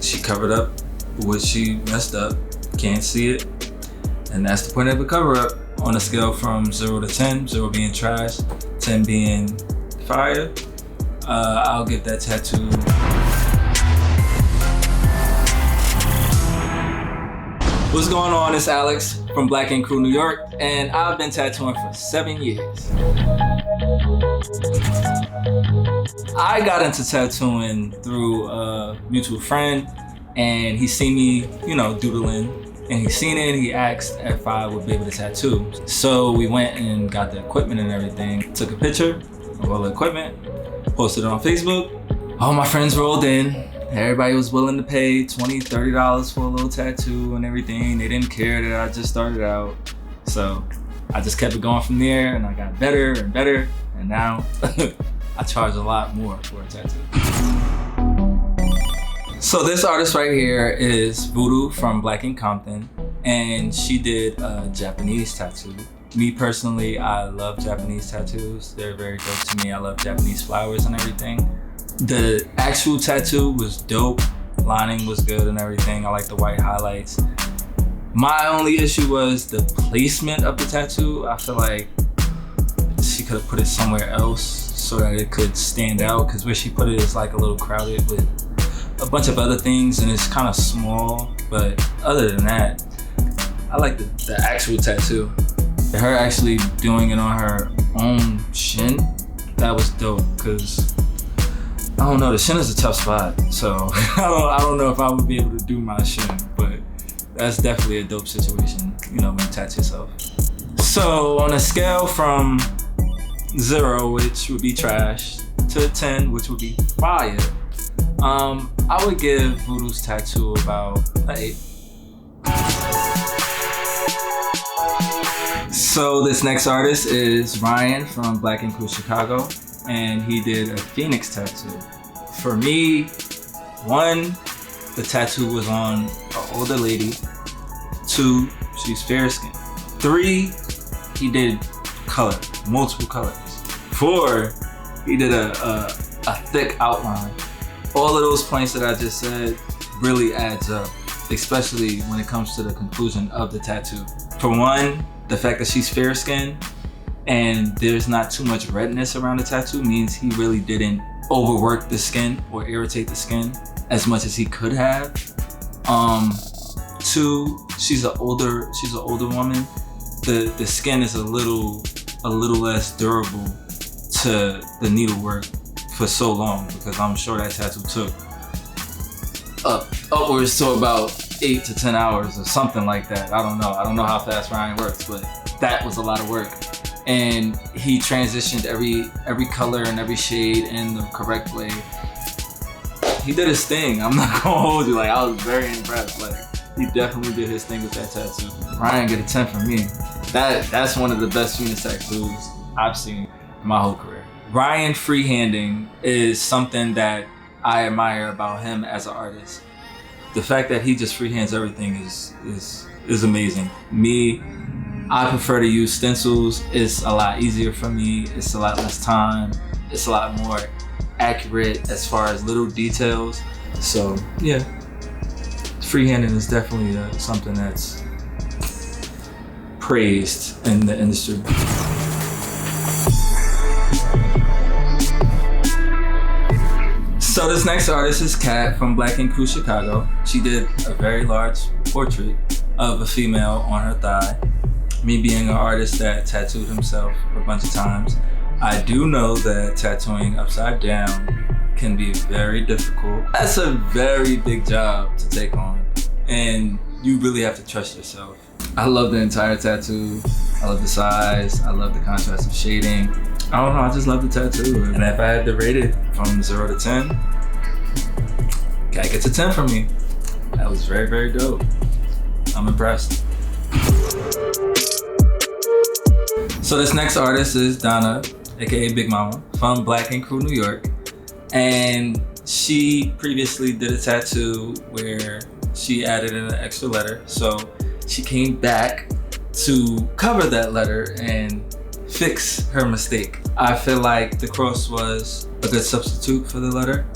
She covered up what she messed up. Can't see it. And that's the point of the cover up. On a scale from 0 to 10, 0 being trash, 10 being fire, I'll give that tattoo. What's going on? It's Alex from Black Ink Crew, New York, and I've been tattooing for 7 years. I got into tattooing through a mutual friend, and he seen me, doodling. And he seen it and he asked if I would be able to tattoo. So we went and got the equipment and everything. Took a picture of all the equipment, posted it on Facebook. All my friends rolled in. Everybody was willing to pay $20, $30 for a little tattoo and everything. They didn't care that I just started out. So I just kept it going from there, and I got better and better. And now I charge a lot more for a tattoo. So this artist right here is Voodoo from Black Ink Compton, and she did a Japanese tattoo. Me personally, I love Japanese tattoos. They're very dope to me. I love Japanese flowers and everything. The actual tattoo was dope. Lining was good and everything. I like the white highlights. My only issue was the placement of the tattoo. I feel like she could have put it somewhere else so that it could stand out, because where she put it is like a little crowded with a bunch of other things, and it's kind of small. But other than that, I like the actual tattoo. Her actually doing it on her own shin, that was dope, because I don't know, the shin is a tough spot, so I don't know if I would be able to do my shin, but that's definitely a dope situation, when you tattoo yourself. So on a scale from 0, which would be trash, to 10, which would be fire, I would give Voodoo's tattoo about an 8. So this next artist is Ryan from Black Ink Crew Chicago, and he did a phoenix tattoo. For me, 1, the tattoo was on an older lady. 2, she's fair skinned. 3, he did color, multiple colors. 4, he did a thick outline. All of those points that I just said really adds up, especially when it comes to the conclusion of the tattoo. For 1, the fact that she's fair skinned and there's not too much redness around the tattoo means he really didn't overwork the skin or irritate the skin as much as he could have. 2, she's an older woman. The skin is a little less durable to the needlework for so long, because I'm sure that tattoo took upwards to about 8 to 10 hours or something like that. I don't know how fast Ryan works, but that was a lot of work. And he transitioned every color and every shade in the correct way. He did his thing. I'm not gonna hold you. I was very impressed. He definitely did his thing with that tattoo. Ryan get a 10 from me. That's one of the best phoenix tattoos I've seen in my whole career. Ryan freehanding is something that I admire about him as an artist. The fact that he just freehands everything is amazing. Me, I prefer to use stencils. It's a lot easier for me. It's a lot less time. It's a lot more accurate as far as little details. So yeah, freehanding is definitely something that's praised in the industry. So this next artist is Kat from Black Ink Crew Chicago. She did a very large portrait of a female on her thigh. Me being an artist that tattooed himself a bunch of times, I do know that tattooing upside down can be very difficult. That's a very big job to take on, and you really have to trust yourself. I love the entire tattoo. I love the size. I love the contrast of shading. I don't know, I just love the tattoo. And if I had to rate it from 0 to 10, Kat gets a 10 from me. That was very, very dope. I'm impressed. So this next artist is Donna, aka Big Mama, from Black Ink Crew, New York. And she previously did a tattoo where she added in an extra letter. So she came back to cover that letter and fix her mistake. I feel like the cross was a good substitute for the letter.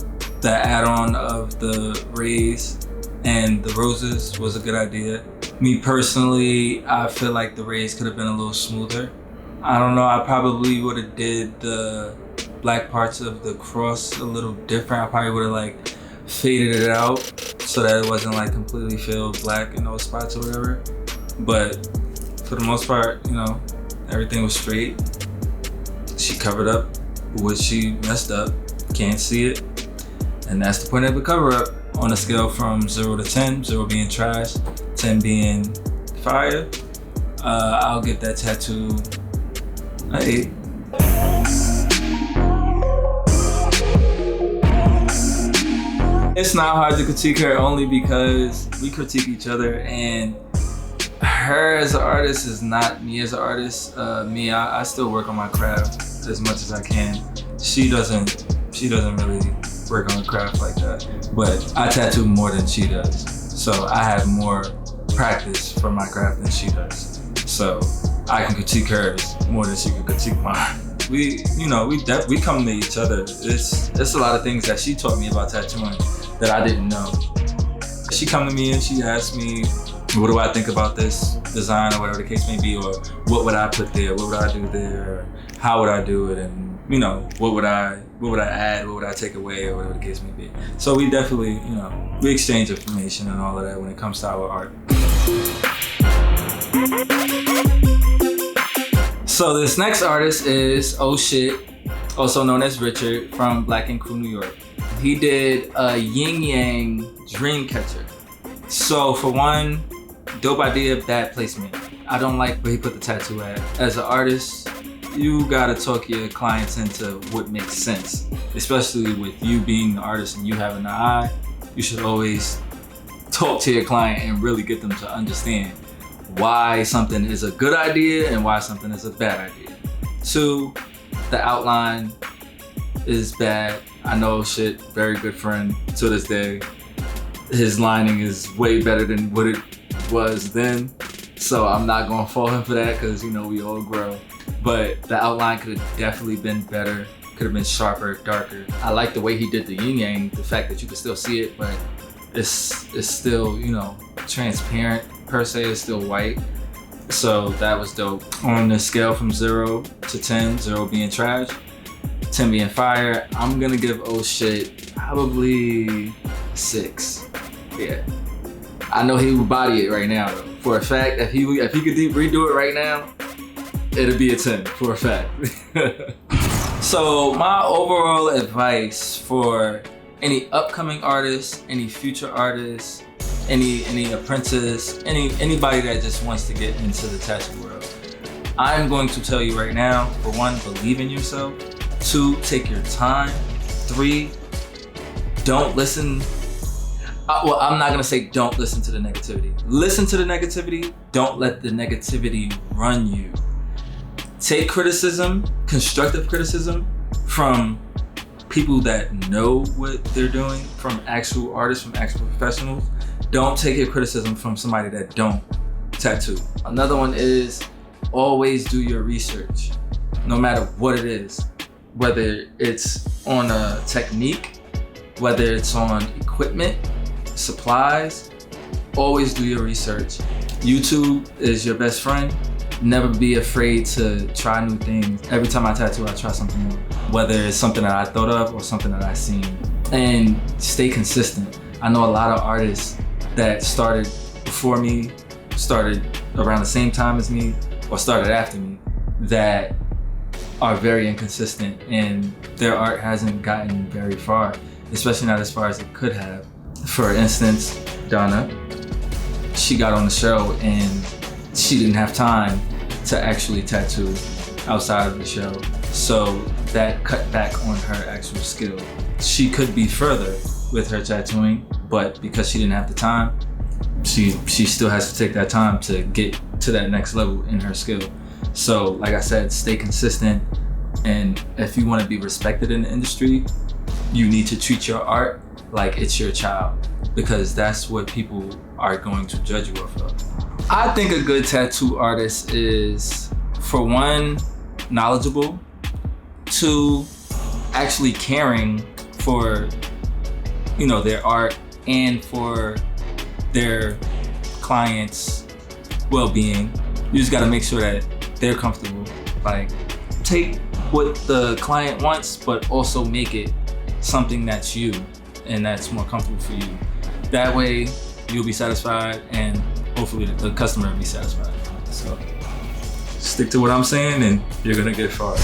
the add-on of the rays and the roses was a good idea. Me personally, I feel like the rays could have been a little smoother. I don't know, I probably would have did the black parts of the cross a little different. I probably would have like faded it out so that it wasn't like completely filled black in those spots or whatever. But for the most part, you know, everything was straight. She covered up what she messed up. Can't see it. And that's the point of the cover up. On a scale from 0 to 10, 0 being trash, 10 being fire, I'll give that tattoo an 8. It's not hard to critique her only because we critique each other, and her as an artist is not me as an artist. I still work on my craft as much as I can. She doesn't really work on her craft like that. But I tattoo more than she does. So I have more practice for my craft than she does. So I can critique hers more than she can critique mine. We come to each other. It's a lot of things that she taught me about tattooing that I didn't know. She come to me and she asks me, what do I think about this design or whatever the case may be, or what would I put there, what would I do there, or how would I do it, and you know, what would I add, what would I take away, or whatever the case may be. So we definitely, you know, we exchange information and all of that when it comes to our art. So this next artist is Oh Shit, also known as Richard, from Black & Crew, New York. He did a yin yang dream catcher. So for one, dope idea, bad placement. I don't like where he put the tattoo at. As an artist, you gotta talk your clients into what makes sense. Especially with you being the artist and you having the eye, you should always talk to your client and really get them to understand why something is a good idea and why something is a bad idea. 2, the outline is bad. I know shit, very good friend to this day. His lining is way better than what it was then. So I'm not gonna fault him for that because, you know, we all grow. But the outline could have definitely been better, could have been sharper, darker. I like the way he did the yin yang, the fact that you can still see it, but it's still, you know, transparent per se, it's still white. So that was dope. On the scale from 0 to 10, 0 being trash, 10 being fire, I'm gonna give Oh Shit probably 6. Yeah. I know he would body it right now though. For a fact, if he could redo it right now, it'll be a 10 for a fact. So my overall advice for any upcoming artists, any future artists, any apprentice, anybody that just wants to get into the tattoo world, I'm going to tell you right now, for 1, believe in yourself. 2, take your time. 3, don't listen. Well, I'm not gonna say don't listen to the negativity. Listen to the negativity, don't let the negativity run you. Take criticism, constructive criticism, from people that know what they're doing, from actual artists, from actual professionals. Don't take your criticism from somebody that don't tattoo. Another one is always do your research, no matter what it is. Whether it's on a technique, whether it's on equipment, supplies, always do your research. YouTube is your best friend. Never be afraid to try new things. Every time I tattoo, I try something new. Whether it's something that I thought of or something that I've seen. And stay consistent. I know a lot of artists that started before me, started around the same time as me, or started after me, that are very inconsistent and their art hasn't gotten very far, especially not as far as it could have. For instance, Donna, she got on the show and she didn't have time to actually tattoo outside of the show. So that cut back on her actual skill. She could be further with her tattooing, but because she didn't have the time, she still has to take that time to get to that next level in her skill. So like I said, stay consistent. And if you want to be respected in the industry, you need to treat your art like it's your child, because that's what people are going to judge you off of. I think a good tattoo artist is, for 1, knowledgeable, 2, actually caring for their art and for their clients' well-being. You just got to make sure that they're comfortable. Like, take what the client wants, but also make it something that's you and that's more comfortable for you. That way, you'll be satisfied, and hopefully the customer will be satisfied. So, stick to what I'm saying, and you're gonna get far.